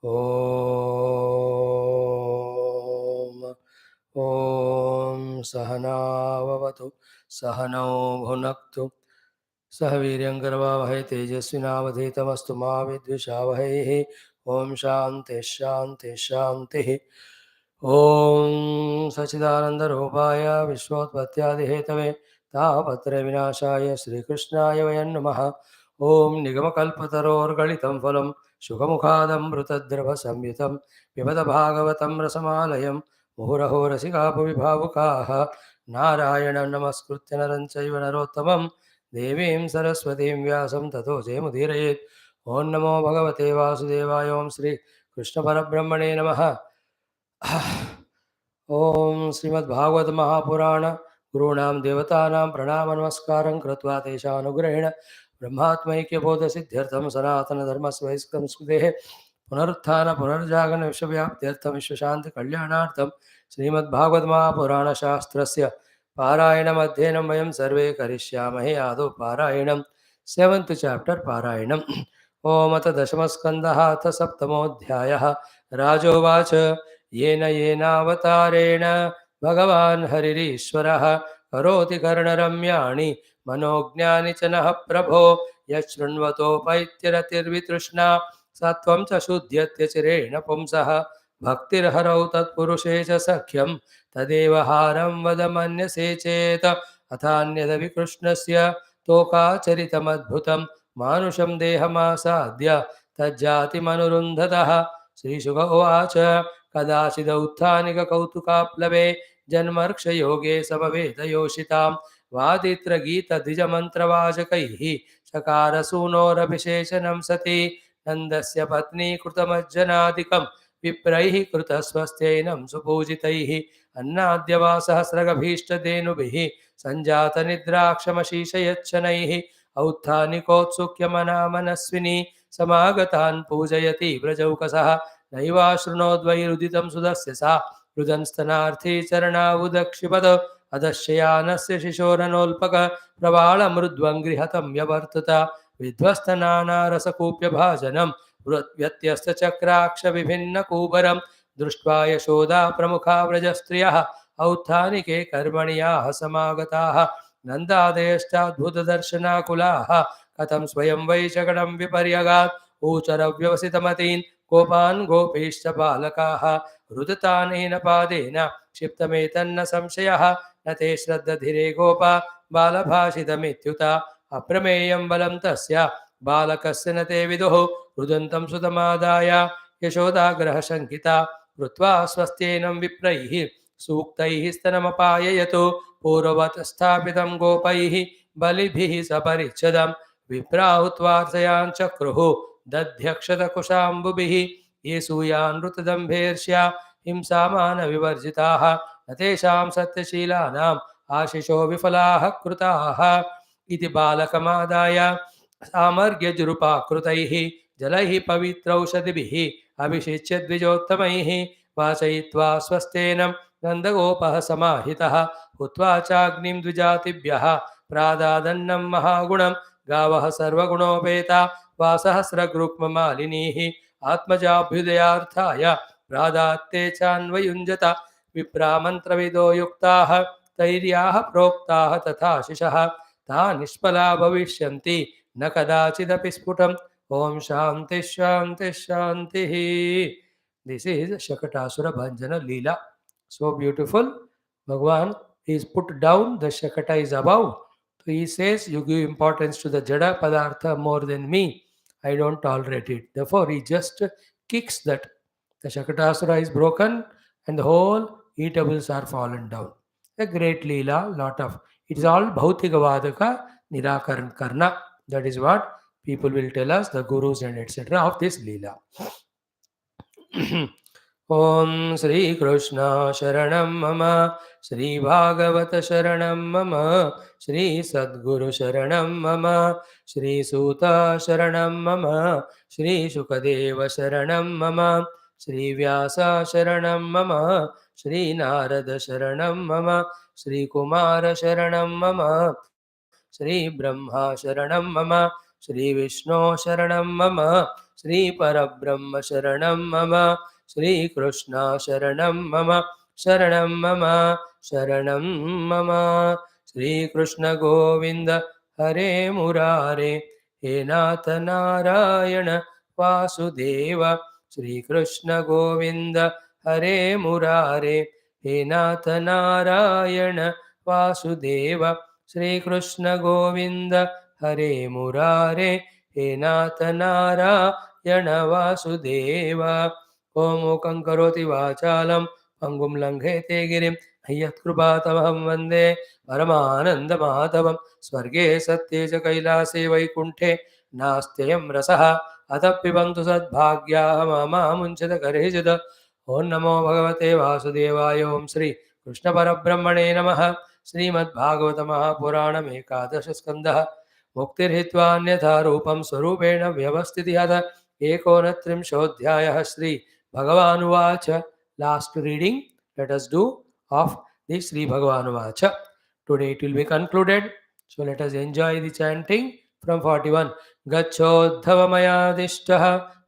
ॐ सहनाववतु सहनौ भुनक्तु सह वीर्यं करवावहै तेजस्विनावधीतमस्तु मा विद्विषावहैः। ॐ शान्तिः शान्तिः शान्तिः। ॐ सच्चिदानन्दरूपाय विश्वोत्पत्त्यादिहेतवे तापत्रयविनाशाय श्रीकृष्णाय वयं नमः। ॐ निगमकल्पतरोर्गलितं फलं शुकमुखादमृतद्रवसंयुतं पिबत भागवतं रसमालयं मुहुरहो रसिका भुवि भावुकाः। नारायणं नमस्कृत्य नरं चैव नरोत्तमं देवीं सरस्वतीं व्यासं ततो जयमुदीरयेत्। ॐ नमो भगवते वासुदेवाय। ॐ श्रीकृष्णपरब्रह्मणे नमः। ॐ श्रीमद्भागवत महापुराण गुरूणां देवतानां प्रणाम नमस्कारं कृत्वा तेषानुग्रहेण ब्रह्मात्मैक्यबोधसिद्ध्यर्थं सनातनधर्मस्वैस्कंस्कृतेः पुनरुत्थान पुनर्जागरण विश्वव्याप्त्यर्थं विश्वशान्तिकल्याणार्थं श्रीमद्भागवत महापुराणशास्त्रस्य पारायणमध्ययनं वयं सर्वे करिष्यामहे। आदौ पारायणं 7th chapter पारायणम्। ओम अथ दशमस्कन्धः अथ सप्तमोऽध्यायः। राजोवाच येन येनावतारेण भगवान् हरिरीश्वरः करोति कर्णरम्याणि मनोज्ञानि च नः प्रभो यच्छृण्वतोपैत्यरतिर्वितृष्णा सत्वं च शुद्ध्यत्यचिरेण पुंसः भक्तिर्हरौ तत्पुरुषे च सख्यं तदेव हारं वद मन्यसे चेत् अथान्यदपि कृष्णस्य तोकाचरितमद्भुतं मानुषं देहमासाद्य तज्जातिमनुरुन्धतः। श्रीशुक उवाच कदाचिदौत्थानिककौतुकाप्लवे जन्मर्क्षयोगे समवेदयोषितां वादित्रगीतद्विजमन्त्रवाचकैः चकारसूनोरभिषेचनं सति नन्दस्य पत्नी कृतमज्जनादिकं विप्रैः कृतस्वस्त्यैनं सुपूजितैः अन्नाद्यवासहस्रगभीष्टधेनुभिः सञ्जातनिद्राक्षमशीशयच्छनैः औत्थानिकोत्सुक्यमना मनस्विनी समागतान् पूजयति व्रजौकसः नैवाशृणोद्वैरुदितं सुदस्य सा रुदन्स्तनार्थी चरणावुदक्षिपद अदश्ययानस्य शिशोरनोल्पक प्रवाळमृद्वङ्गृहतं व्यवर्तत विध्वस्तनानारसकूप्यभाजनं व्यत्यस्तचक्राक्षविभिन्नकूबरं दृष्ट्वा यशोदा प्रमुखा व्रजस्त्रियः औत्थानिके कर्मणि याः समागताः नन्दादयश्चाद्भुतदर्शनाकुलाः कथं स्वयं वैशकटं विपर्यगात् ऊचरव्यवसितमतीन् गोपान् गोपीश्च बालकाः रुदतानेन पादेन क्षिप्तमेतन्न संशयः न ते श्रद्धधिरे गोपा बालभाषितमित्युत अप्रमेयं बलं तस्य बालकस्य न ते विदुः रुदन्तं सुतमादाय यशोदाग्रहशङ्किता कृत्वा स्वस्त्येनं विप्रैः सूक्तैः स्तनमपाययतु पूर्ववत् स्थापितं गोपैः बलिभिः सपरिच्छदं विप्राहुत्वार्चयान् चक्रुः दध्यक्षतकुशाम्बुभिः ये सूयानृतदम्भेर्ष्या हिंसामानविवर्जिताः न तेषां सत्यशीलानाम् आशिषो विफलाः कृताः इति बालकमादाय सामर्ग्यजुरुपाकृतैः जलैः पवित्रौषधिभिः अभिषिच्य द्विजोत्तमैः वाचयित्वा स्वस्तेनं नन्दगोपः समाहितः हुत्वा चाग्निं द्विजातिभ्यः प्रादादन्नं महागुणं गावः सर्वगुणोपेता वासहस्रगृक्ममालिनीः आत्मजाभ्युदयार्थाय प्रादात्ते चान्वयुञ्जत विप्रामन्त्रविदो युक्ताः तैर्याः प्रोक्ताः तथाशिषः ता निष्फला भविष्यन्ति न कदाचिदपि स्फुटम्। ओम शांति शांति शांतिः। This is Shakatasura Bhanjana Leela. So beautiful. Bhagwan is put down, the Shakata is above. So he says, you give importance to the Jada Padartha more than me. I don't tolerate it. Therefore, he just kicks that. The Shakatasura is broken and the whole eatables are fallen down. A great Leela, lot of. It is all Bhautigavadaka Nirakaran Karna. That is what people will tell us, the gurus and etc. of this Leela. Om Shri Krishna Sharanam Mama, Shri Bhagavata Sharanam Mama, Shri Sadguru Sharanam Mama, Shri Suta Sharanam Mama, Shri Shukadeva Sharanam Mama, Shri Vyasa Sharanam Mama, Shri Narada Sharanam Mama, Shri Kumara Sharanam Mama, Shri Brahma Sharanam Mama, Shri Vishnu Sharanam Mama, Shri Parabrahma Sharanam Mama, Shri Krishna Sharanam Mama, Sharanam Mama, Sharanam Mama. Shri Krishna Govinda Hare Murare, He Nath Narayana Vasudeva. Shri Krishna Govinda Hare Murare, He Nath Narayana Vasudeva. Shri Krishna Govinda Hare Murare, He Nath Narayana Vasudeva. Om Mukam Karoti Vachalam Pangum Langhete Girim Hayat Krupatamaham Vande Paramananda Madhavam Swarge Satye Cha Kailase Vaikunthe Nastyayam Rasaha Atapibantu Sadbhagya Mama Munchada Karejada. Om Namo Bhagavate Vasudevaya. Om Shri Krishna Parabrahmane Namaha. Srimad Bhagavatam Puranam Ekadasha Skandha Muktirhitva Rupam Swarupena Vyavastitihata Ekonatrimshodhyayah. Shri Bhagavan. Last reading let us do of the Shri Bhagavan. Today it will be concluded. So let us enjoy the chanting from 41. Gacchodhavamaya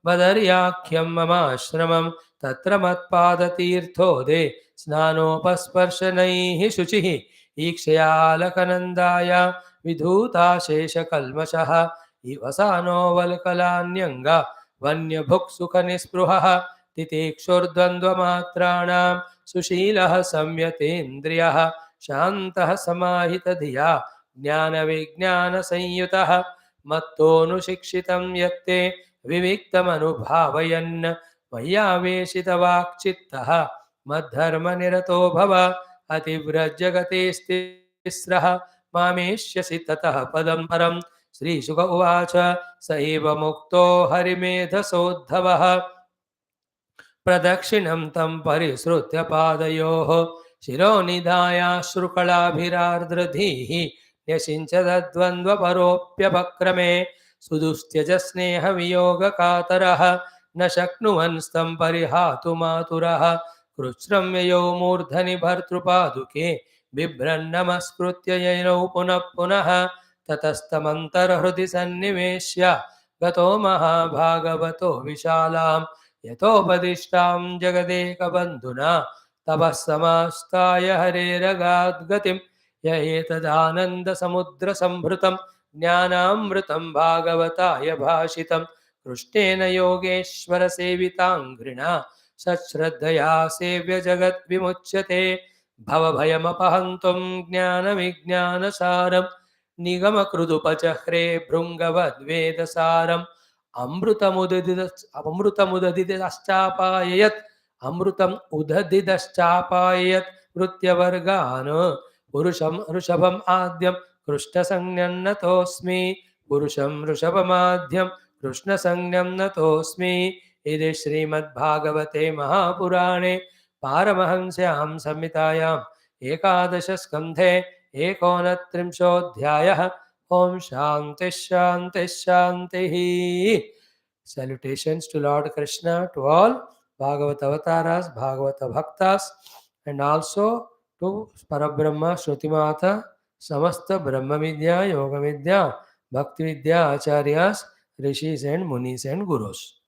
Badaryakyam Mama Ashramam Tatra Matpadatirthode Snanopasparshanaihi Shuchihi Ikshayalakanandaya Vidhuta Shesha Kalmashaha Ivasano Valkalanyanga Vanyabhuksukha Nispruhaha Titikshurdvandvamatranam Sushilaha Samyatendriyaha Shantaha Samahitadhiya Jnana Vijnana Sanyutaha Mattonu Shikshitam Yatte Viviktamanubhavayan Mayaveshitavakchittaha Madharma Nirato Bhava Ativrajagate Stisraha Mameshyasi Tataha Padam Param. Shri Shuka Uvacha Saiva Mukto Harimedhasodhavaha Pradakshinam tam parisrutya padayoh Shironidaya Shrukalabhirardradhihi Yashinchadadvandva paropyapakrame Sudustyaja viyoga kataraha Na shaknuvan stam parihatu maturaha Kruchram yayo murdhani bhartrupaduke Bibrannamaskrutya yainau punah punaha Tatastamantar hrudi sanniveshya Gato maha bhagavato vishalam यतोपदिष्टां जगदेकबन्धुना तपः समास्ताय हरेरगाद्गतिं य एतदानन्दसमुद्रसम्भृतं ज्ञानामृतं भागवताय भाषितं कृष्णेन योगेश्वरसेविताङ्घ्रिणा सश्रद्धया सेव्य जगद्विमुच्यते भवभयमपहन्तुं ज्ञानविज्ञानसारं निगमकृदुपचह्रे भृङ्गवद्वेदसारम् Amrutamudadidaschapayat Amrutam udadidaschapayat Vrityavargan Purusham Rushabam Adyam Krishna Sangnam Natosmi Purusham Rushabam Adyam Krishna Sangnam Natosmi. Ide Srimad Bhagavate Mahapurane Paramahamsyam Samhitayam Ekadasha Skandhe Ekonatrimshodhyayah. Om Shanti Shanti Shanti. Salutations to Lord Krishna, to all Bhagavata Avataras, Bhagavata Bhaktas, and also to Parabrahma Shrutimata, Samasta Brahma Vidya, Yoga Vidya, Bhakti Vidya, Acharyas, Rishis and Munis and Gurus.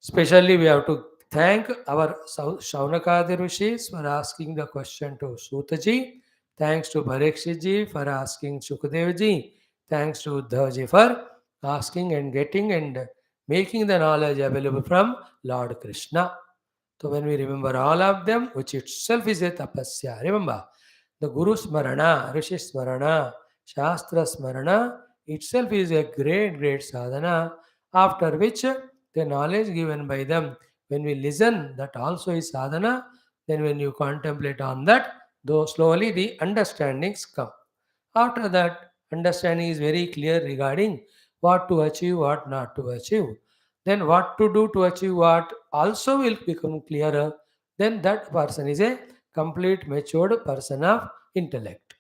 Especially we have to thank our Shaunakadi Rishis for asking the question to Sutaji. Thanks to Parikshit ji for asking Shukadev ji. Thanks to Uddhav ji for asking and getting and making the knowledge available from Lord Krishna. So when we remember all of them, which itself is a tapasya, remember the Guru Smarana, Rishi Smarana, Shastra Smarana itself is a great sadhana, after which the knowledge given by them, when we listen, that also is sadhana. Then when you contemplate on that, though slowly the understandings come. After that, understanding is very clear regarding what to achieve, what not to achieve. Then what to do to achieve what also will become clearer. Then that person is a complete matured person of intellect.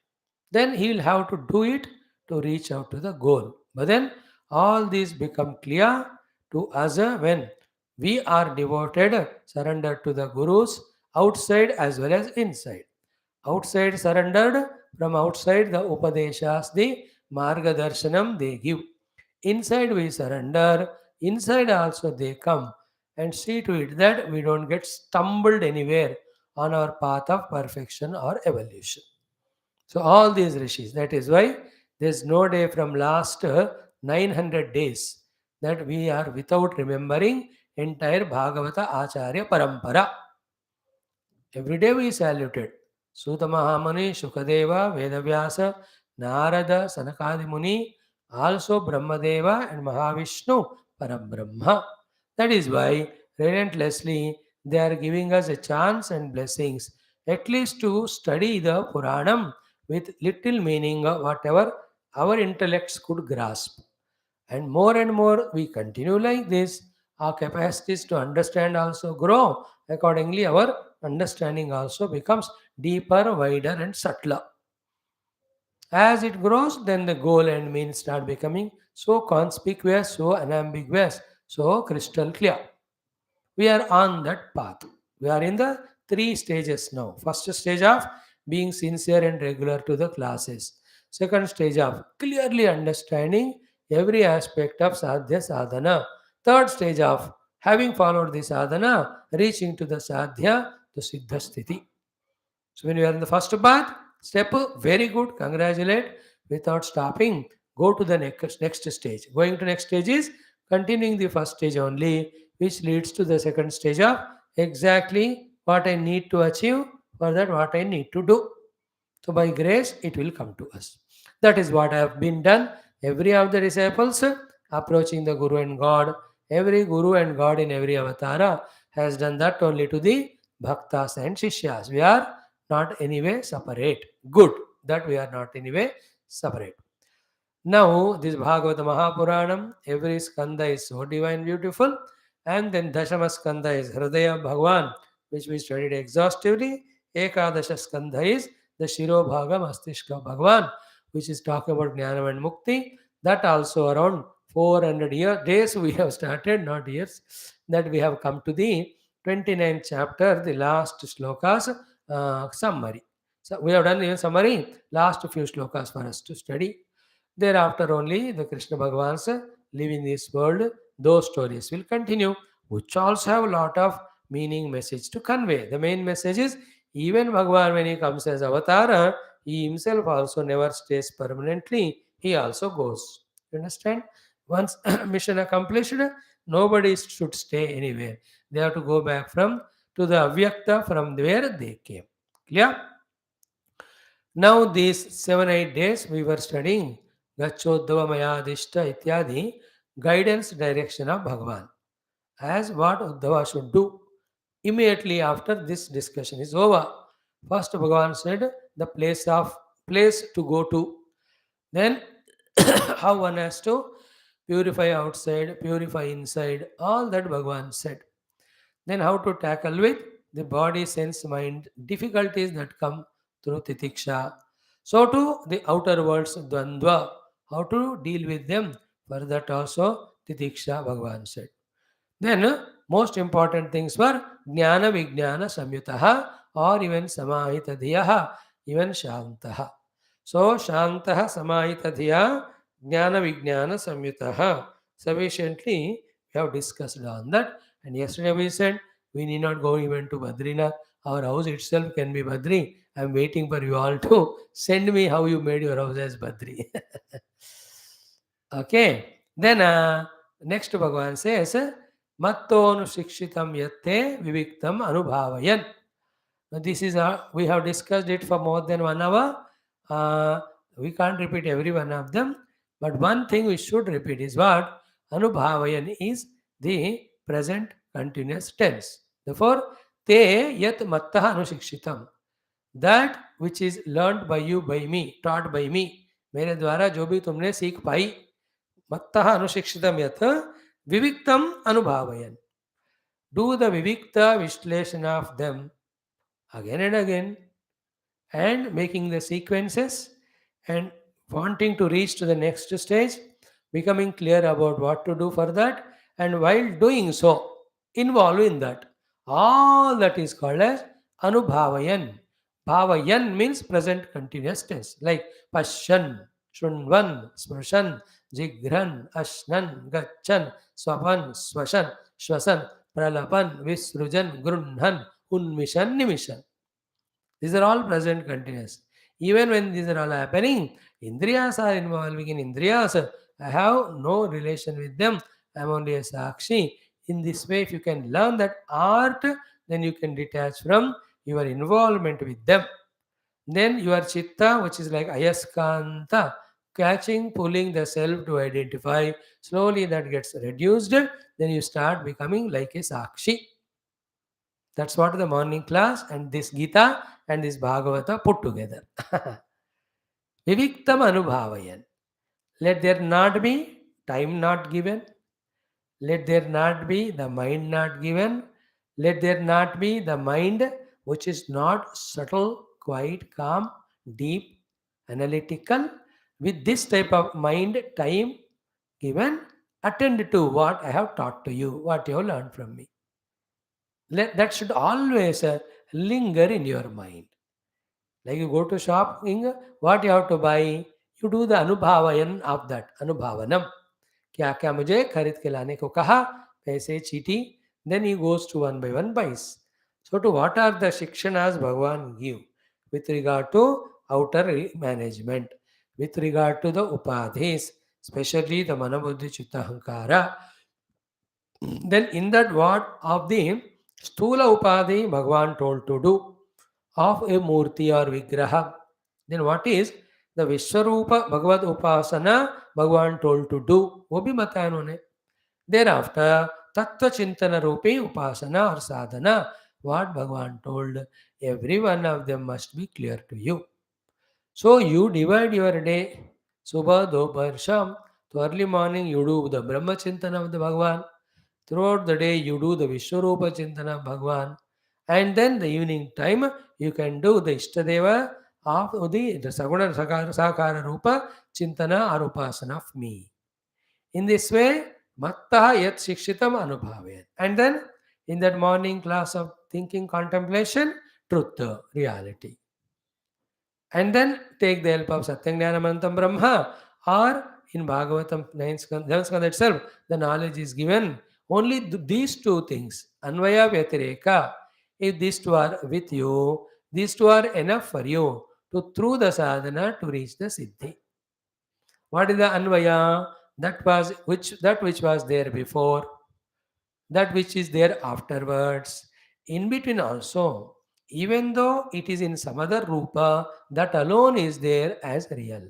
Then he will have to do it to reach out to the goal. But then all these become clear to us when we are devoted, surrendered to the Gurus outside as well as inside. Outside surrendered, from outside the Upadeshas, the Margadarshanam they give. Inside we surrender, inside also they come and see to it that we don't get stumbled anywhere on our path of perfection or evolution. So all these rishis, that is why there's no day from last 900 days that we are without remembering entire Bhagavata Acharya Parampara. Every day we saluted Suta Mahamuni, Shukadeva, Vedavyasa, Narada, Sanakadi Muni, also Brahmadeva and Mahavishnu Parabrahma. That is why relentlessly they are giving us a chance and blessings, at least to study the Puranam with little meaning of whatever our intellects could grasp. And more we continue like this, our capacities to understand also grow. Accordingly, our understanding also becomes deeper, wider, and subtler. As it grows, then the goal and means start becoming so conspicuous, so unambiguous, so crystal clear. We are on that path. We are in the three stages now. First stage of being sincere and regular to the classes. Second stage of clearly understanding every aspect of sadhya sadhana. Third stage of having followed the sadhana, reaching to the sadhya to siddha sthiti. So when you are in the first path, step very good, congratulate without stopping. Go to the next stage. Going to next stage is continuing the first stage only, which leads to the second stage of exactly what I need to achieve, for that what I need to do. So by grace, it will come to us. That is what have been done. Every of the disciples approaching the Guru and God, every Guru and God in every avatara has done that only to the Bhaktas and Shishyas. We are not anyway separate. Good that we are not anyway separate. Now, this Bhagavata Mahapuranam, every skanda is so divine, beautiful. And then Dashama skanda is Hridaya Bhagwan, which we studied exhaustively. Ekadasha skanda is the Shiro Bhaga Mastishka Bhagwan, which is talking about Jnana and Mukti. That also around 400 days we have started, not years, that we have come to the 29th chapter, the last shlokas summary. So we have done even summary, last few shlokas for us to study. Thereafter only the Krishna Bhagavan's living this world, those stories will continue, which also have a lot of meaning message to convey. The main message is even Bhagavan when he comes as avatar, he himself also never stays permanently, he also goes. You understand? Once mission accomplished, nobody should stay anywhere. They have to go back from to the Avyakta from where they came. Clear? Now these 7-8 days we were studying Gachodava Mayadishta Ityadi guidance direction of Bhagavan as what Uddhava should do immediately after this discussion is over. First Bhagavan said the place to go to. Then how one has to purify outside, purify inside, all that Bhagavan said. Then how to tackle with the body, sense, mind difficulties that come through titiksha. So to the outer worlds dvandva, how to deal with them. For that also titiksha Bhagavan said. Then most important things were jnana vijnana samyutaha or even samahita dhiyaha, even shantaha. So shantaha samahita dhiya jnana vijnana samyutaha. Sufficiently we have discussed on that. And yesterday we said we need not go even to Badrinath. Our house itself can be Badri. I am waiting for you all to send me how you made your house as Badri. Okay. Then next Bhagavan says, Mattonu shikshitam yatte viviktam anubhavayan. Now this is we have discussed it for more than 1 hour. We can't repeat every one of them. But one thing we should repeat is what? Anubhavayan is the present continuous tense. Therefore, te yat mattaha anushikshitam. That which is learned by you, by me, taught by me. मेरे द्वारा जो भी तुमने सीख पाई मत्तः अनुशिक्षितम यथ विविक्तम अनुभावयन. Do the vivikta vishleshana of them again and again and making the sequences and wanting to reach to the next stage, becoming clear about what to do for that, and while doing so, involve in that. All that is called as anubhavayan. Bhavayan means present continuous tense, like pashan, Shunvan, Smrshan, Jigran, Ashnan, Gachan, Swapan, Swashan, Shwasan, Pralapan, Visrujan, Grunhan, Unmishan, Nimishan. These are all present continuous. Even when these are all happening, Indriyas are involving in Indriyas. I have no relation with them. I am only a Sakshi. In this way, if you can learn that art, then you can detach from your involvement with them. Then your chitta, which is like ayaskanta, catching, pulling the self to identify, slowly that gets reduced. Then you start becoming like a Sakshi. That's what the morning class and this Gita and this Bhagavata put together. Viviktam anubhavayan. Let there not be time not given. Let there not be the mind not given. Let there not be the mind which is not subtle, quiet, calm, deep, analytical. With this type of mind, time given, attend to what I have taught to you, what you have learned from me. That should always linger in your mind. Like you go to shopping, what you have to buy, you do the anubhavayan of that, anubhavanam. क्या क्या मुझे खरीद के लाने को कहा, पैसे चीटी. Then he goes to one by one buys. So to what are the shikshanas Bhagavan give with regard to outer management, with regard to the upadhis, especially the manabuddhi chitta hankara. Then in that what of the stula upadhi Bhagavan told to do of a murti or vigraha. Then what is the Vishwarupa Bhagavad Upasana Bhagavan told to do? वो भी बताया उन्होंने. Thereafter, Tattva Chintana Rupi Upasana or Sadhana, what Bhagavan told, every one of them must be clear to you. So you divide your day, Subha, Dopar, Sham. So early morning you do the Brahma Chintana of the Bhagavan. Throughout the day you do the Vishwarupa Chintana of Bhagavan. And then the evening time you can do the Ishtadeva of the Saguna Sakara Rupa Chintana or Upasana of me. In this way, Mattaha Yat Shikshitam Anubhaven. And then in that morning class of thinking, contemplation, truth, reality. And then take the help of Satyajnanamantam Brahma, or in Bhagavatam 11th Skandha itself, the knowledge is given. Only these two things, Anvaya Vyatireka, if these two are with you, these two are enough for you to through the sadhana to reach the Siddhi. What is the Anvaya? That which was there before, that which is there afterwards, in between also, even though it is in some other rupa, that alone is there as real.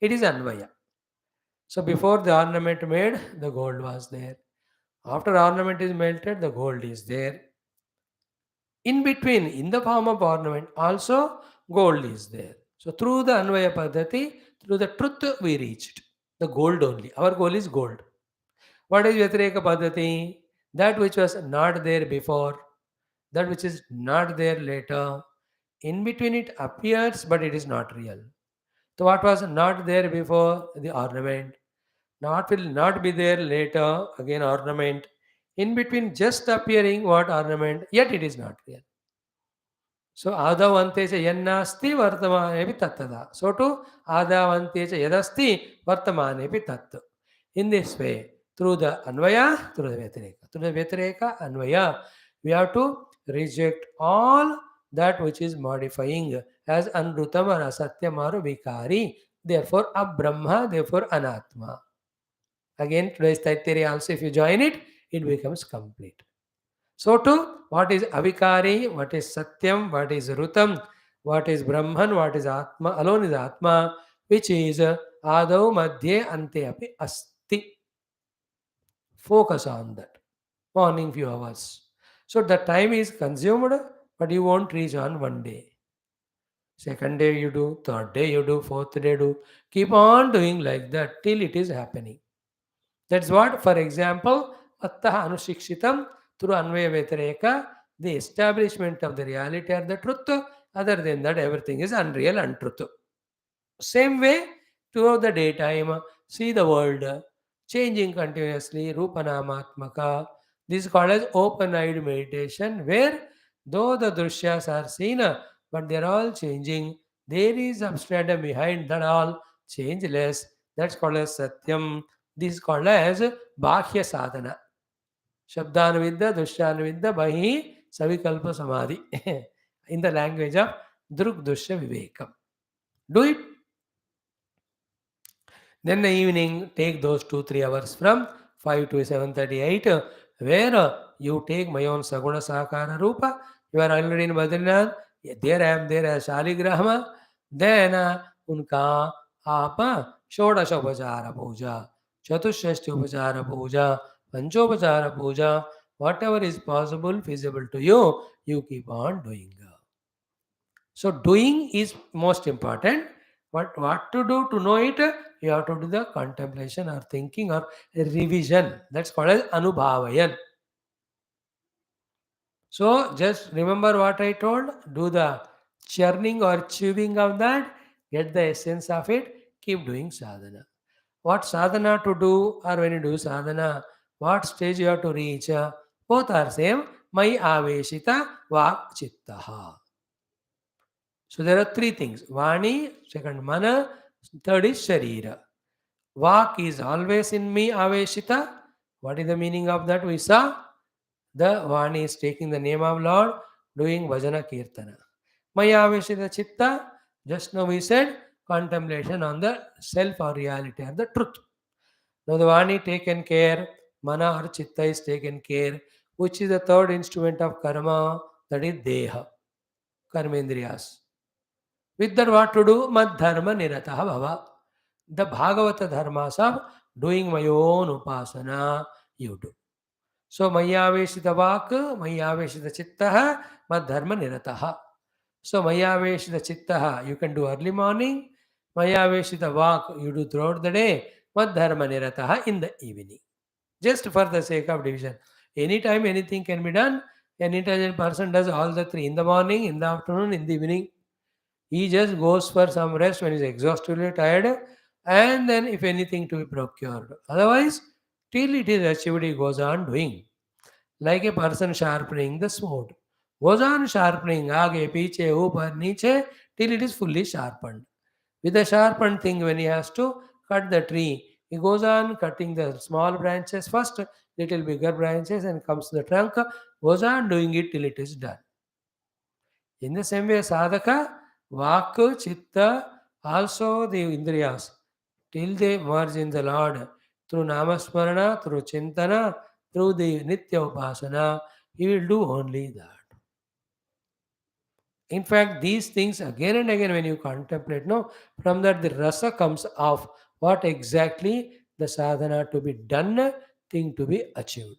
It is Anvaya. So before the ornament made, the gold was there. After ornament is melted, the gold is there. In between, in the form of ornament, also gold is there. So through the Anvaya Paddhati, through the truth we reached. The gold only. Our goal is gold. What is Vyatireka Paddhati? That which was not there before, that which is not there later. In between it appears, but it is not real. So what was not there before? The ornament. Now what will not be there later? Again ornament. In between just appearing, what ornament? Yet it is not real. So adavante cha yannasti vartamanepi tattada. So to adavante cha yadasti vartamanepi tatt. In this way, through the Anvaya, through the Vyatireka. Through the Vyatireka, Anvaya, we have to reject all that which is modifying as Anrutam or Asatyam or Vikari. Therefore, Abrahma, therefore Anatma. Again, today's Taittiriya also, if you join it, it becomes complete. So too, what is Avikari, what is Satyam, what is Rutam, what is Brahman, what is Atma, alone is Atma, which is Adau Madhye Ante Api Asti. Focus on that. Morning few hours. So the time is consumed, but you won't reach on one day. Second day you do, third day you do, fourth day you do. Keep on doing like that till it is happening. That's what, for example, Attaha Anushikshitam through Anvaya Vyatireka, the establishment of the reality or the truth. Other than that, everything is unreal, untruth. Same way, throughout the daytime, see the world changing continuously, Rupanamatmaka. This is called as open-eyed meditation, where though the drishyas are seen, but they are all changing. There is substratum behind that all changeless. That's called as Satyam. This is called as Bhakya Sadhana. Shabdanavidya, Dushyanvidya, Bahi, Savikalpa Samadhi. In the language of Druk Dushya Vivekam. Do it. Then the evening, take those 2-3 hours from 5 to 7:38, where you take my own Saguna Sakara Rupa. You are already in Badrinath. There I am there as Shaligrahama. Then unka आप षोडशोपचार पूजा, चतुष्षष्ठ्योपचार पूजा, पंचोपचार पूजा, whatever is possible, feasible to you, you keep on doing. So doing is most important. But what to do to know it? You have to do the contemplation or thinking or revision. That's called as anubhavayan. So just remember what I told. Do the churning or chewing of that. Get the essence of it. Keep doing sadhana. What sadhana to do, or when you do sadhana, what stage you have to reach? Both are same. Mai aveshita vak chittaha. So there are three things. Vani, second mana, third is sharira. Vak is always in me, aveshita. What is the meaning of that? We saw the Vani is taking the name of Lord, doing bhajana kirtana. Maya aveshita chitta, just now we said contemplation on the self or reality or the truth. Now the Vani taken care, mana or chitta is taken care, which is the third instrument of karma, that is deha, karmendriyas. With that, what to do? Mad dharma nirataha bhava. The Bhagavata dharmas of doing my own upasana, you do. So, mayaveshita vak, mayaveshita chittaha, mad dharma nirataha. So, mayaveshita chittaha, you can do early morning. Mayaveshita vak, you do throughout the day. Mad dharma nirataha in the evening. Just for the sake of division. Anytime anything can be done. An intelligent person does all the three in the morning, in the afternoon, in the evening. He just goes for some rest when he's exhaustively tired, and then if anything to be procured. Otherwise, till it is achieved, he goes on doing. Like a person sharpening the sword. Goes on sharpening, aage, piche, upar, niche, till it is fully sharpened. With the sharpened thing, when he has to cut the tree, he goes on cutting the small branches first, little bigger branches, and comes to the trunk, goes on doing it till it is done. In the same way, sadhaka, vak, chitta, also the indriyas, till they merge in the Lord through namasmarana, through chintana, through the nitya upasana, he will do only that. In fact, these things again and again when you contemplate, no, from that the rasa comes of what exactly the sadhana to be done, thing to be achieved.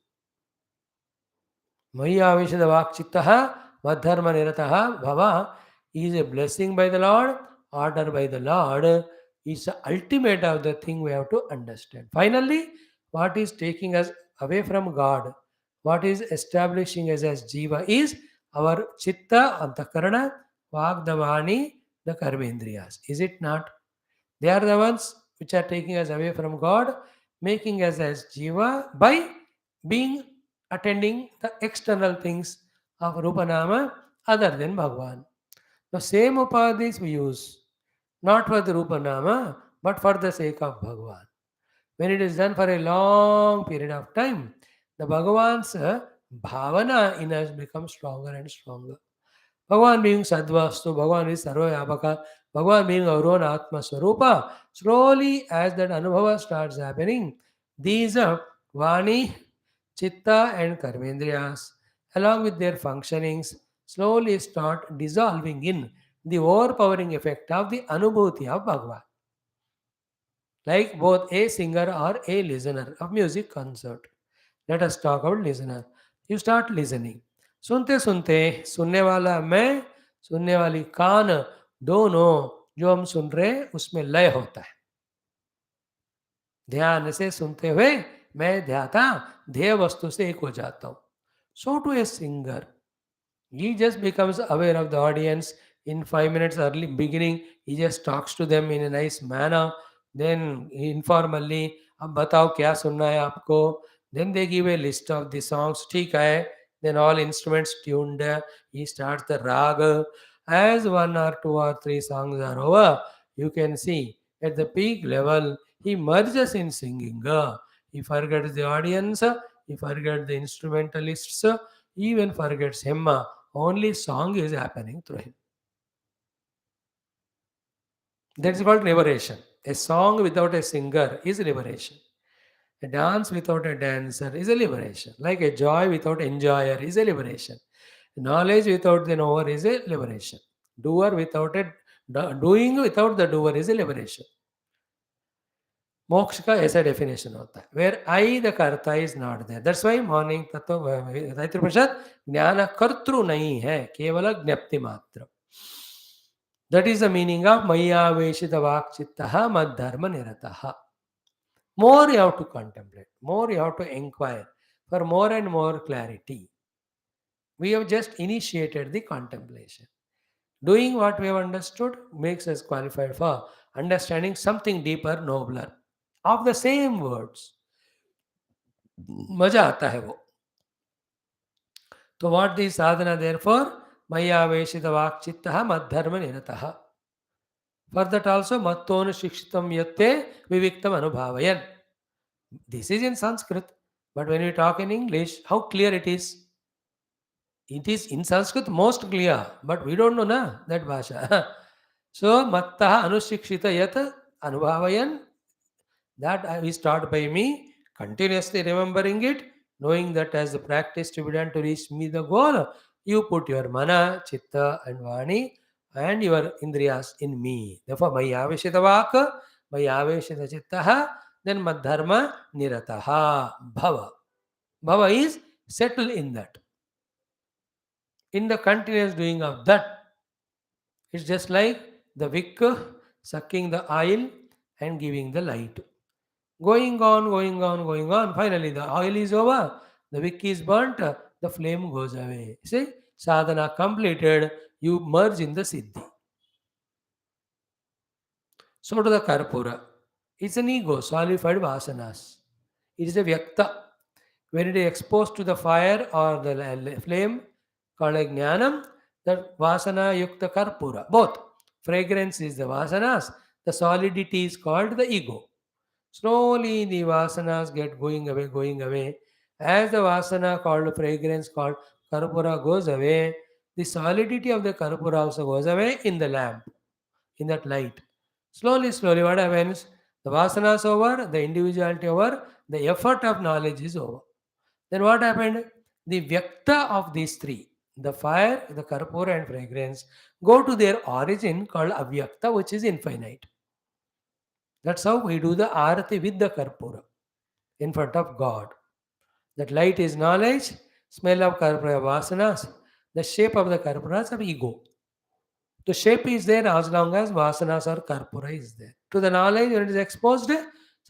Maya aveshada vakchittaha madharma nirataha bhava is a blessing by the Lord, order by the Lord, is the ultimate of the thing we have to understand. Finally, what is taking us away from God, what is establishing us as jiva is our chitta, antakarana, vagdavani, the karmendriyas. Is it not? They are the ones which are taking us away from God, making us as jiva by being attending the external things of Rupanama other than Bhagavan. The same upadhis we use, not for the Rupanama, but for the sake of Bhagavan. When it is done for a long period of time, the Bhagavan's bhavana in us becomes stronger and stronger. Bhagavan being Sadvastu, Bhagavan is Sarvayapaka, Bhagavan being our own Atma Swarupa, slowly as that Anubhava starts happening, these Vani, Chitta and Karmendriyas, along with their functionings, slowly start dissolving in the overpowering effect of the Anubhuti of Bhagavan. Like both a singer or a listener of music concert. Let us talk about listener. You start listening. सुनते सुनते सुनने वाला मैं, सुनने वाली कान, दोनों जो हम सुन रहे हैं उसमें लय होता है. ध्यान से सुनते हुए मैं ध्याता ध्येय वस्तु से एक हो जाता हूं. So to a singer, he just becomes aware of the audience. In 5 minutes early beginning, he just talks to them in a nice manner. Then informally, अब बताओ क्या सुनना है आपको. Then they give a list of the songs. ठीक है. Then all instruments tuned. He starts the raga. As 1 or 2 or 3 songs are over, you can see At the peak level, he merges in singing. He forgets the audience, he forgets the instrumentalists, he even forgets him. Only song is happening through him. That's called liberation. A song without a singer is liberation. A dance without a dancer is a liberation. Like a joy without enjoyer is a liberation. Knowledge without the knower is a liberation. Doer without a doing without the doer is a liberation. मोक्ष का ऐसा definition होता है where I the karta is not there that's why morning तत्व तैतृपनिषद ज्ञान कर्तृ नहीं है केवल ज्ञप्ति मात्र that is the meaning of मय्यावेशित वाक्चित्तः मद्धर्म निरतः more you have to contemplate, more you have to inquire for more and more clarity. We have just initiated the contemplation. Doing what we have understood makes us qualified for understanding something deeper, nobler, of the same words. मजा आता है वो. तो what the sadhana therefore मय्यावेशित वाक्चित्तः मद्धर्म निरतः. For that also mattonu shikshitam yatte viviktam anubhavayan. This is in Sanskrit, but when we talk in English, how clear it is. It is in Sanskrit most clear, but we don't know na that bhasha. So mattaha anushikshita yat anubhavayan. That is taught by me, continuously remembering it, knowing that as the practice to be done to reach me the goal, you put your mana, chitta and vani and your indriyas in me. Therefore, mayaveshita vaka, mayaveshita chittaha, then madharma nirataha, bhava. Bhava is settle in that. In the continuous doing of that, it's just like the wick sucking the oil and giving the light. Going on, going on, going on. Finally, the oil is over, the wick is burnt, the flame goes away. See, sadhana completed, you merge in the siddhi. So to the karpura. It's an ego, solidified vasanas. It is a vyakta. When it is exposed to the fire or the flame, called a jnanam, the vasana yukta karpura. Both. Fragrance is the vasanas, the solidity is called the ego. Slowly the vasanas get going away, going away. As the vasana called fragrance called karpura goes away, the solidity of the karpura also goes away in the lamp, in that light. Slowly, slowly what happens? The vasana is over, the individuality over, the effort of knowledge is over. Then what happened? The vyakta of these three, the fire, the karpura and fragrance, go to their origin called avyakta, which is infinite. That's how we do the arati with the karpura in front of God. That light is knowledge, smell of karpura vasanas, the shape of the karpuras of ego. The shape is there as long as vasanas or karpura is there. To the knowledge, when it is exposed,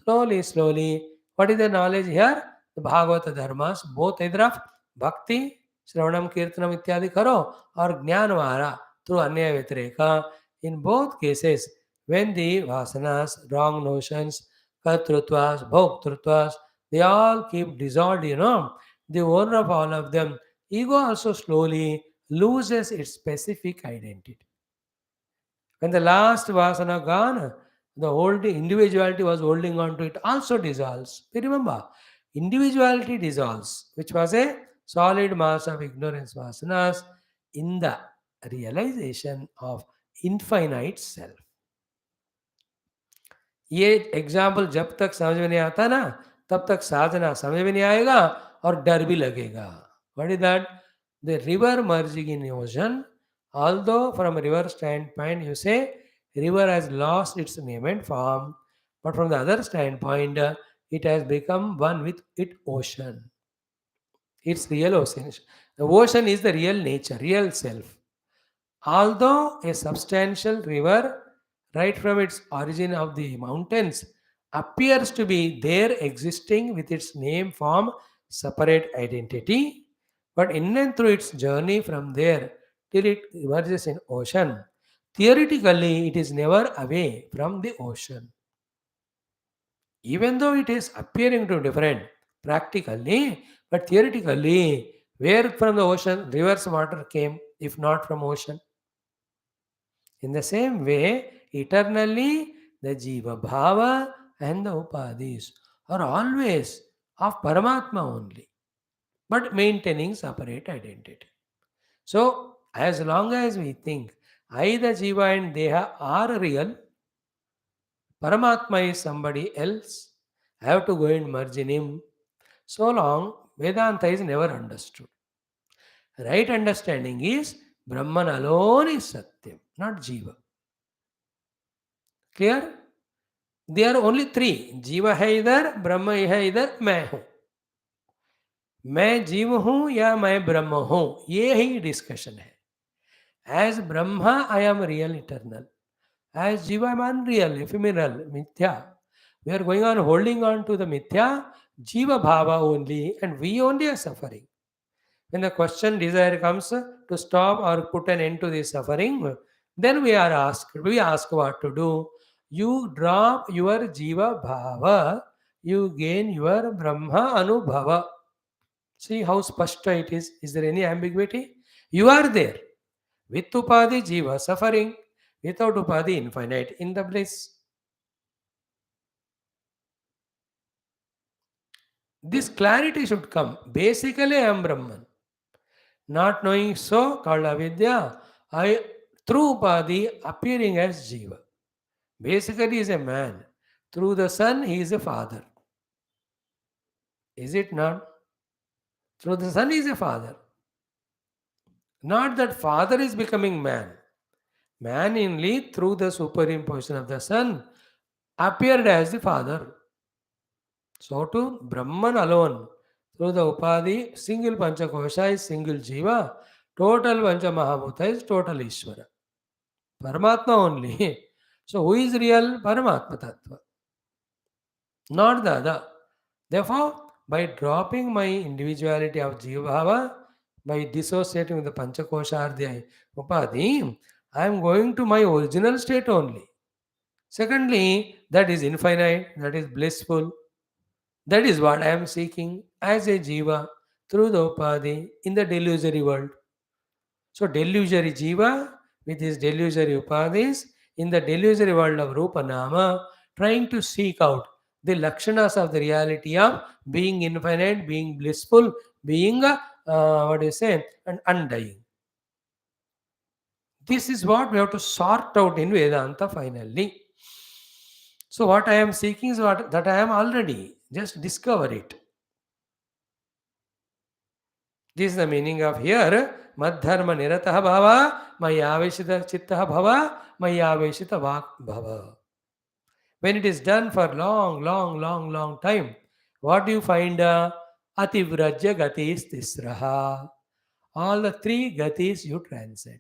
slowly, slowly, what is the knowledge here? The Bhagavata dharmas, both either of bhakti, shravanam, kirtanam, ityadi karo, or jnanvara through anya vitreka. In both cases, when the vasanas, wrong notions, kartruttvas, bhoktruttvas, they all keep dissolved, the owner of all of them, ego also slowly loses its specific identity. When the last vasana gone, the old individuality was holding on to it also dissolves. We remember, individuality dissolves, which was a solid mass of ignorance vasanas in the realization of infinite self. ये example जब तक समझ में नहीं आता ना तब तक साधना समझ में नहीं आएगा और डर भी लगेगा. What is that? The river merging in ocean. Although from a river standpoint you say river has lost its name and form, but from the other standpoint it has become one with its ocean. Its real ocean. The ocean is the real nature, real self. Although a substantial river, right from its origin of the mountains, appears to be there existing with its name, form, separate identity, but in and through its journey from there till it emerges in ocean, theoretically it is never away from the ocean. Even though it is appearing to different practically, but theoretically, where from the ocean river's water came if not from ocean? In the same way, eternally The Jiva Bhava and the Upadhis are always of Paramatma only, but maintaining separate identity. So, as long as we think I, the Jiva and Deha are real, Paramatma is somebody else, I have to go and merge in him. So long, Vedanta is never understood. Right understanding is Brahman alone is Satyam, not Jiva. Clear? There are only three. जीवा है इधर, ब्रह्म है इधर, मैं हूं. मैं जीव हूं या मैं ब्रह्म हूं, ये ही डिस्कशन है. As Brahma, I am real, eternal. As Jiva, I am unreal, ephemeral, mithya. We are going on holding on to the mithya, Jiva Bhava only, and we only are suffering. When the question desire comes to stop or put an end to this suffering, then we ask what to do. You drop your Jiva Bhava, you gain your Brahma Anubhava. See how spashta it is. Is there any ambiguity? You are there. With Upadhi, Jiva suffering. Without Upadhi, infinite in the bliss. This clarity should come. Basically, I am Brahman. Not knowing so, called avidya, I through Upadhi appearing as Jiva. Basically, he is a man. Through the son, he is a father. Is it not? Through the son, he is a father. Not that father is becoming man. Man only through the superimposition of the son appeared as the father. So to Brahman alone, through the Upadhi, single Panchakosha is single Jiva, total Panchamahabhuta is total Ishvara. Paramatma only. So who is real? Paramatma Tattva, not the other. Therefore, by dropping my individuality of Jiva Bhava, by dissociating with the Panchakosha Ardhya Upadhi, I am going to my original state only. Secondly, that is infinite, that is blissful. That is what I am seeking as a Jiva through the Upadhi in the delusory world. So, delusory Jiva with his delusory Upadhis in the delusory world of Rupa Nama, trying to seek out the Lakshanas of the reality of being infinite, being blissful, being, and undying. This is what we have to sort out in Vedanta finally. So, what I am seeking is what that I am already. Just discover it. This is the meaning of here. Madharma niratah bhava, mayaveshita chittah bhava, mayaveshita vak bhava. When it is done for long time, what do you find? Ativrajya gatis tisraha. All the three gatis you transcend.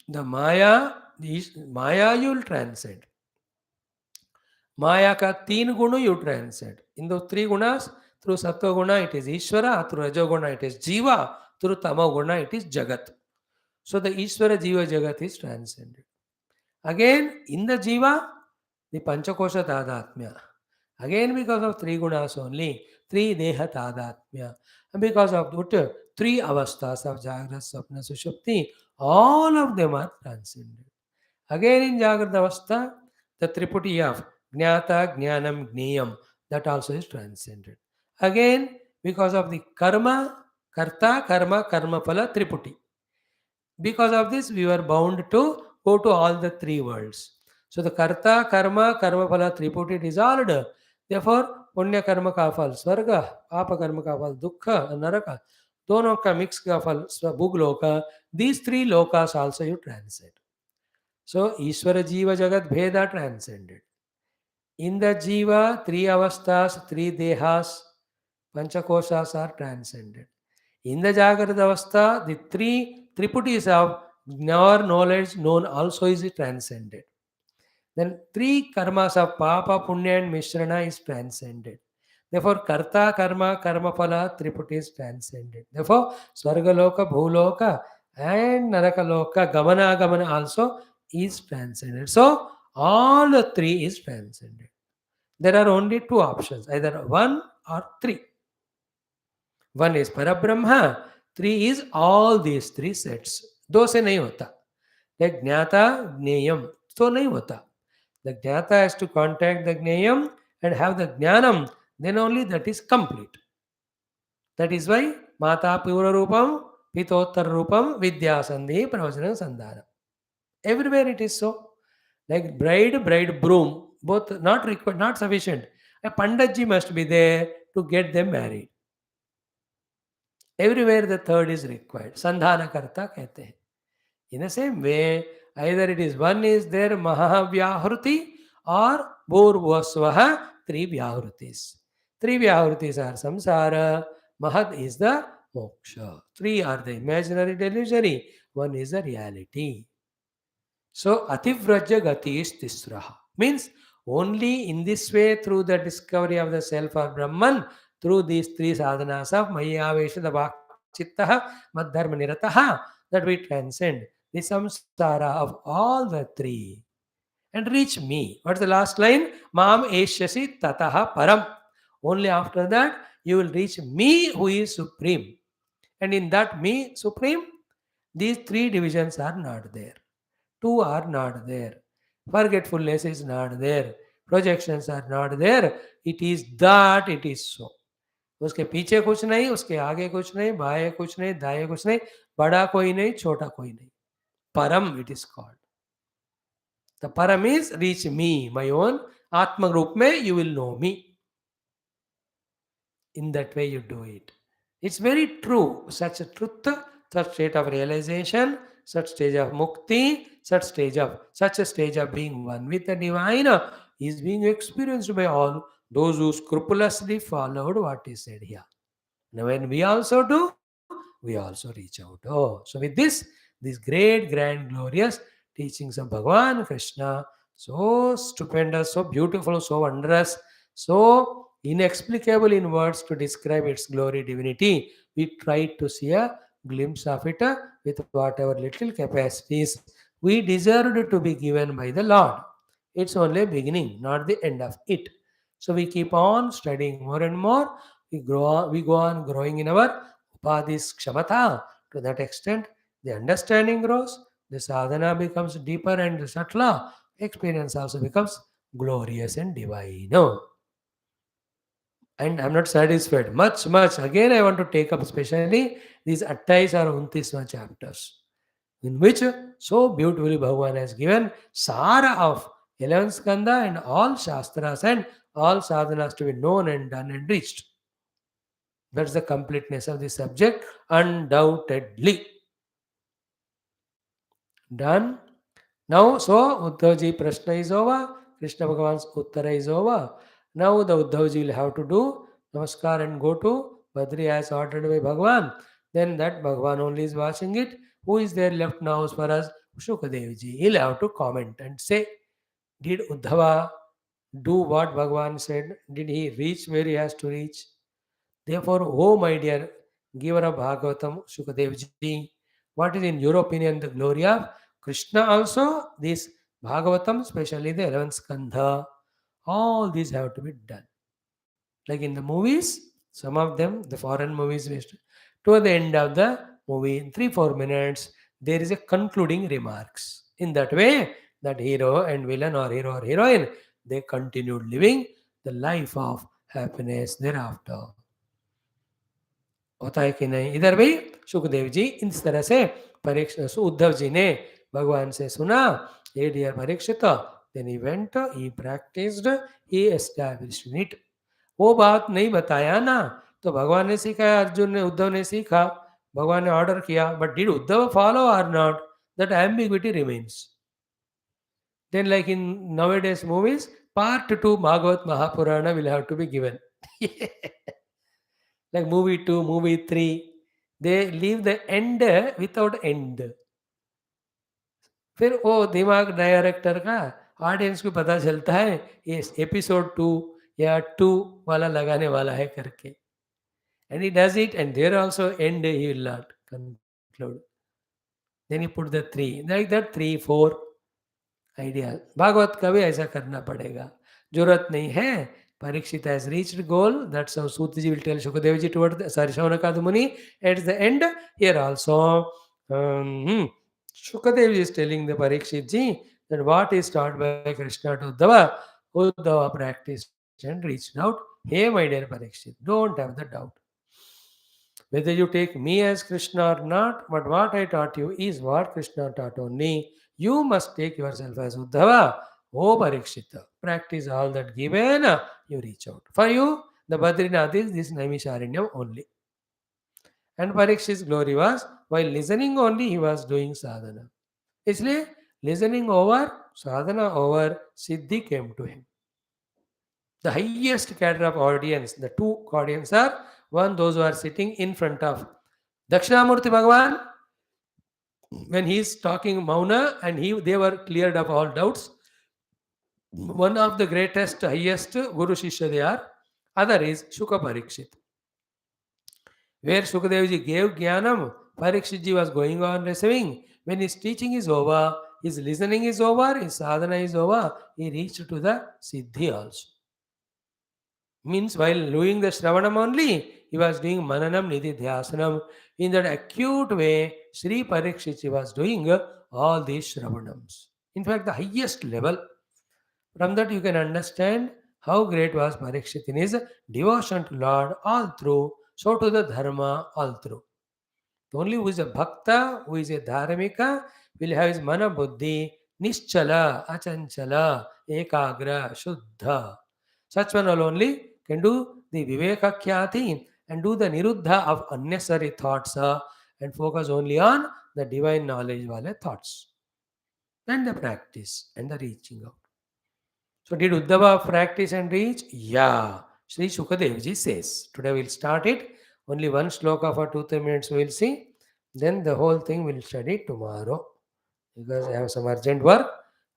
The Maya you will transcend. Maya ka teen gunu you transcend. In those three gunas, through Sattva guna it is Ishvara, through Rajo guna it is Jiva, through Tamo guna it is Jagat. So the Ishvara Jiva Jagat is transcended. Again, in the Jiva, the Panchakosha Tadatmya. Again, because of three gunas only, three Deha Tadatmya. And because of three avasthas of Jagrata, Sapna, Sushupti, all of them are transcended. Again, in Jagrata Avastha, the Triputi of Jnata, Jnanam, Gneyam, that also is transcended. Again, because of the karma, karta, karma, karma phala, Triputi. Because of this, we were bound to go to all the three worlds. So the karta, karma, karma phala, Triputi dissolved. Therefore, पुण्य कर्म का फल स्वर्ग, पाप कर्म का फल दुख, नरक, दोनों का मिक्स का फल भूगलोक. These three lokas also you transcend. So, Ishvara Jiva Jagat Bheda transcended. In the Jiva, three avasthas, three dehas, panchakoshas are transcended. In the Jagrata Avastha, the three triputis of knowledge known also is transcended. Then three karmas of Papa, Punya and Mishrana is transcended. Therefore, Karta, Karma, Karma Phala, Triputi is transcended. Therefore, Swargaloka, Bhuloka and Narakaloka, Gamana, Gamana also is transcended. So, all the three is transcended. There are only two options, either one or three. One is Parabrahma, three is all these three sets. दो से नहीं होता. Like Jnata, Gneyam, so नहीं होता. The Jnata has to contact the Gnayam and have the Jnanam, then only that is complete. That is why Mata Pura Rupam, Pitottar Rupam, Vidya Sandhi, Pravacana Sandhana. Everywhere it is so. Like bride, bridegroom, both not required, not sufficient. A Panditji must be there to get them married. Everywhere the third is required. Sandhana Karta kehte hain. In the same way, either it is one is there Mahavyahruti or Bhurvasvaha, three Vyahrutis. Three Vyahrutis are samsara, Mahat is the moksha. Three are the imaginary delusionary, one is the reality. So Ativraja Gati is Tisraha. Means only in this way, through the discovery of the self or Brahman, through these three sadhanas of Mayavesha, the Vakchittaha, Madharma Nirataha, that we transcend the samsara of all the three and reach me. What's the last line? Mam Eshyasi Tataha Param. Only after that you will reach me who is supreme. And in that me supreme, these three divisions are not there. Two are not there. Forgetfulness is not there. Projections are not there. It is that it is so. उसके पीछे कुछ नहीं, उसके आगे कुछ नहीं, बाएं कुछ नहीं, दाएं कुछ नहीं, बड़ा कोई नहीं, छोटा कोई नहीं. Param it is called. The Param is reach me, my own Atma group mein you will know me. In that way you do it. It's very true. Such a truth, such state of realization, such stage of mukti, such a stage of being one with the divine is being experienced by all those who scrupulously followed what is said here. Now when we also do, we also reach out. Oh, so with this, these great, grand, glorious teachings of Bhagavan Krishna, so stupendous, so beautiful, so wondrous, so inexplicable in words to describe its glory, divinity, we try to see a glimpse of it with whatever little capacities we deserved to be given by the Lord. It's only a beginning, not the end of it. So we keep on studying more and more. We go on growing in our upadhis kshamata. To that extent, the understanding grows, the sadhana becomes deeper and subtler, experience also becomes glorious and divine. No. And I'm not satisfied. Much. Again, I want to take up especially these 28 or 29 chapters, in which so beautifully Bhagavan has given Sara of 11 Skandha and all Shastras and all sadhanas to be known and done and reached. That's the completeness of the subject, undoubtedly. Done. Now, so Uddhavji Prashna is over, Krishna Bhagavan's Uttara is over. Now the Uddhavji will have to do Namaskar and go to Badri as ordered by Bhagavan. Then that Bhagavan only is watching it. Who is there left now as far as Shukadevji? He'll have to comment and say, did Uddhava do what Bhagavan said? Did he reach where he has to reach? Therefore, oh my dear giver of Bhagavatam, Shukadevji, what is in your opinion the glory of Krishna also? This Bhagavatam, especially the 11th Skandha, all these have to be done. Like in the movies, some of them, the foreign movies, toward the end of the movie, in 3-4 minutes, there is a concluding remarks. In that way, that hero and villain or hero or heroine, they continued living the life of happiness thereafter. होता है कि नहीं? इधर भी सुखदेव जी इस तरह से उद्धव जी ने भगवान से सुना, ए dear Parikshit, then he went, he practiced, he established it. वो बात नहीं बताया ना, तो भगवान ने सिखाया, अर्जुन ने, उद्धव ने सीखा, भगवान ने ऑर्डर किया, but did Uddhava follow or not? That ambiguity remains. Then like in nowadays movies, part 2 Bhagavat Mahapurana will have to be given. Like movie 2, movie 3, they leave the end without end. फिर वो दिमाग director का audience को पता चलता है ये episode 2 या 2 वाला लगाने वाला है करके. And he does it, and there also end he will not conclude. Then he put the 3, like that 3, 4 ideal. Bhagavat का भी ऐसा करना पड़ेगा. जरूरत नहीं है. Parikshit has reached goal. That's how Sutaji will tell Shukadevji toward the Shaunaka Muni at the end. Here also, Shukadevji is telling the Parikshit ji Then what is taught by Krishna to Uddhava? Uddhava practiced and reached out. Hey, my dear Parikshit, don't have the doubt. Whether you take me as Krishna or not, but what I taught you is what Krishna taught only. You must take yourself as Uddhava. Oh Parikshita, practice all that given, you reach out. For you, the Badrinath is this Naimisharanyam only. And Parikshit's glory was, while listening only, he was doing sadhana. इसलिए listening over, sadhana over, Siddhi came to him. The highest cadre of audience, the two audience are one, those who are sitting in front of Dakshinamurti Bhagavan, when he is talking Mauna and they were cleared of all doubts. One of the greatest, highest Guru Shishya they are. Other is Shuka Parikshit. Where Shukadevji gave Jnanam, Parikshitji was going on receiving. When his teaching is over, his listening is over, his sadhana is over, he reached to the Siddhi also. Means while doing the Shravanam only, he was doing Mananam Nididhyasanam. In that acute way, Sri Parikshitji was doing all these Shravanams. In fact, the highest level. From that you can understand how great was Parikshit in his devotion to Lord all through, so to the Dharma all through. Only who is a Bhakta, who is a Dharmika, will have his Mana Buddhi, Nischala, Achanchala, Ekagra, Shuddha. Such one only can do the Viveka Khyati and do the Niruddha of unnecessary thoughts and focus only on the divine knowledge wale thoughts. And the practice and the reaching out. So did Uddhava practice and reach? Yeah. Sri Shukadevji says. Today we'll start it. Only one sloka for 2-3 minutes we'll see. Then the whole thing we'll study tomorrow. Because I have some urgent work.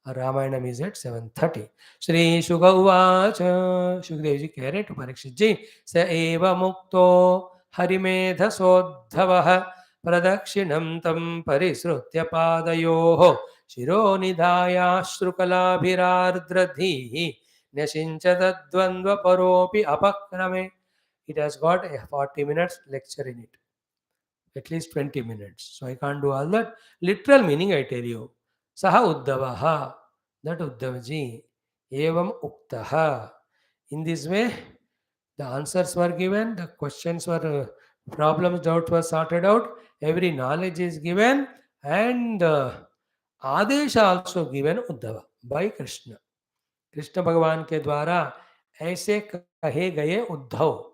Ramayanam is at 7:30. Shri Shuka Uvacha. Shukadevji keh rahe to Parikshitji. Sa eva mukto harimedhasodhavaha pradakshinam tam parisrutya padayoho शिरोनिधायाश्रुकलाभिरार्द्रधीः न्यसिञ्चतद्वन्द्वपरोऽपि अपक्रमे. It has got a 40 minutes lecture in it. At least 20 minutes. So I can't do all that. Literal meaning I tell you. Saha Uddhavaha. That Uddhavaji. Evam Uktaha. In this way, the answers were given, the questions were, problems, doubts were sorted out, every knowledge is given, and Adesh also given Uddhav by Krishna. Krishna भगवान के द्वारा ऐसे कहे गए उद्धव,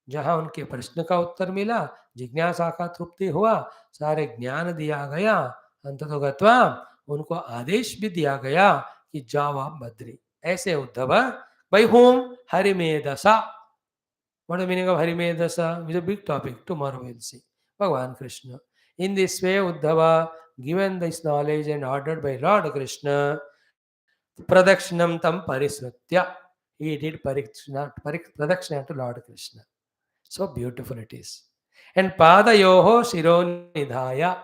जहां उनके प्रश्न का उत्तर मिला, जिज्ञासा का तृप्ति हुआ, सारे ज्ञान दिया गया, अंततो गत्वा उनको आदेश भी दिया गया कि जाओ आप बद्री. ऐसे Uddhav by whom? Harimedasa. What is the meaning of Harimedasa? It's a big topic. Tomorrow we'll see. Bhagavan Krishna. In this way, Uddhava, given this knowledge and ordered by Lord Krishna, Pradakshinam tam parisrutya. He did Pradakshina to Lord Krishna. So beautiful it is. And Padayoho Shironidhaya,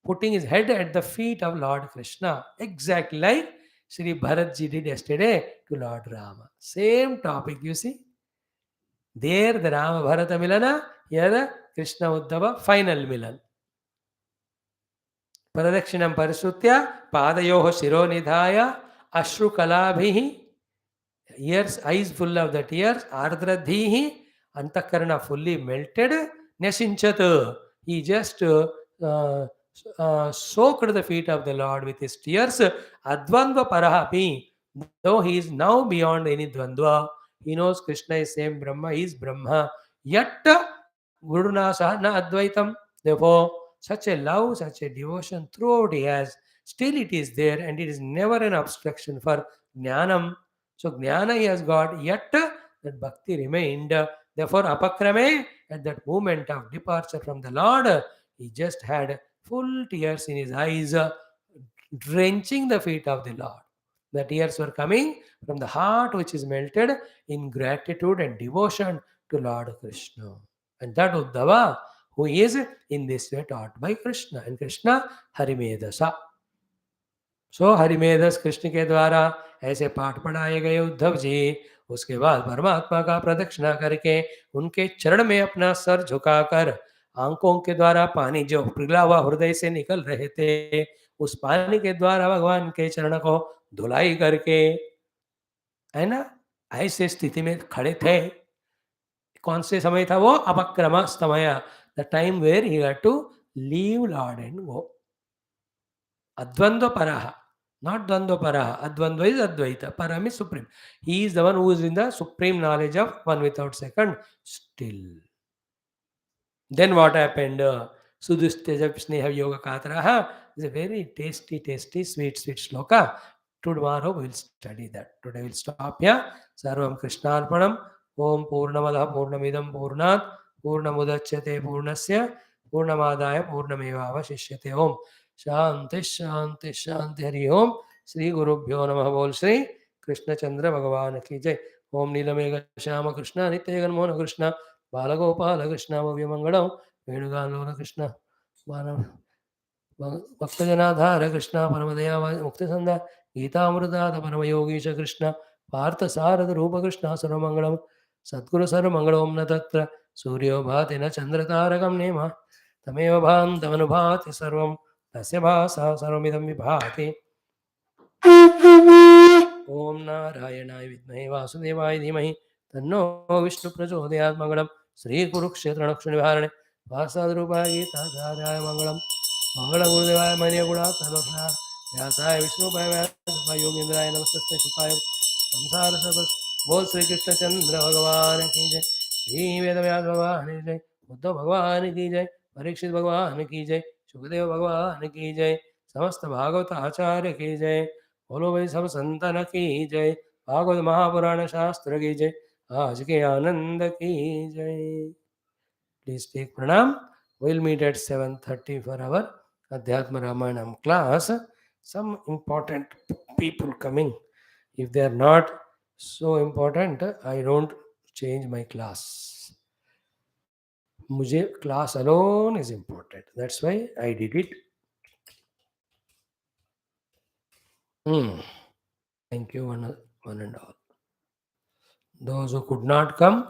putting his head at the feet of Lord Krishna, exactly like Sri Bharatji did yesterday to Lord Rama. Same topic, you see. There the Rama Bharata Milana, here the Krishna Uddhava final Milan. Pradakshinam Parisutya, Padayoho Shironidhaya, Ashru Kalabhihi, ears, eyes full of the tears, Ardradhihi, Antakarana fully melted, Nesinchat, he just soaked the feet of the Lord with his tears, Advandva Parahapi, though he is now beyond any Dvandva, he knows Krishna is same Brahma, he is Brahma, yet Guruna Sahana Advaitam, therefore, such a love, such a devotion throughout he has, still it is there and it is never an obstruction for Jnanam. So Jnana he has got, yet that bhakti remained. Therefore, apakrame, at that moment of departure from the Lord, he just had full tears in his eyes, drenching the feet of the Lord. The tears were coming from the heart which is melted in gratitude and devotion to Lord Krishna. And that Uddhava, who is in this way taught by Krishna. And Krishna, Harimedasa. So Harimedas Krishna के द्वारा ऐसे पाठ पढ़ाए गए उद्धव जी, उसके बाद परमात्मा का प्रदक्षिणा करके उनके चरण में अपना सर झुकाकर आंखों के द्वारा पानी जो पिघला हुआ हृदय से निकल रहे थे, उस पानी के द्वारा भगवान के चरण को धुलाई करके, है ना, ऐसे स्थिति में खड़े थे। कौन से समय था वो? अपक्रम समय, the time where he had to leave lord and go. Advandva Paraha, not Dvandva Paraha. Advandva is Advaita, Param is supreme. He is the one who is in the supreme knowledge of one without second. Still. Then what happened? Sudhistya Sneha Yoga Katraha is a very tasty, tasty, sweet, sweet sloka. Tomorrow we will study that. Today we will stop here. Sarvam Krishnarpanam. Om Purnamada Purnamidam Purnat Purnamudachyate Purnasya Purnamadaya Purnameva Vashishyate Om. शांति शांति शांति. हरि ओम. श्री गुरुभ्यो नमः. बोल श्री कृष्ण चंद्र भगवान की जय. ओम नीलमेघ श्याम कृष्ण नित्य जगन्मोहन कृष्ण बालगोपाल कृष्ण भव्य मंगलम वेणुगालोल कृष्ण भक्तजनाधार कृष्ण परमदया मुक्ति संधा गीतामृताद परमयोगीश कृष्ण पार्थ सारद रूप कृष्ण सर्वमंगलम सद्गुरु सर्वमंगलोम न तत्र सूर्यो भाति न चंद्रतारकम नेम तमेव भान्तमनुभाति सर्वं तस्य भासा सर्वमिदं विभाति. ओम नारायणाय विद्महे वासुदेवाय धीमहि तन्नो विष्णु प्रचोदयात्. मंगलम श्री कुरुक्षेत्र नक्षत्र निवारणे वासाद्रूपाय गीताचार्याय मंगलम. मंगल गुरुदेवाय मनीय गुणात् सर्वज्ञात् व्यासाय विष्णुपाय व्यासाय योगेंद्राय नमस्ते शुकाय संसार सर्वस. बोल श्री कृष्ण चंद्र भगवान की जय. श्री वेदव्यास भगवान की जय. बुद्ध भगवान की जय. परीक्षित भगवान की जय. सुखदेव भगवान की जय. समस्त भागवत आचार्य की जय. बोलो भाई सब संतन की जय. भागवत महापुराण शास्त्र की जय. आज के आनंद की जय. प्लीज टेक प्रणाम. We'll meet at 7:30 for our Adhyatma Ramayana class. Some important people coming. If they are not so important, I don't change my class. मुझे class alone is important. That's why I did it. Thank you one and all. Those who could not come,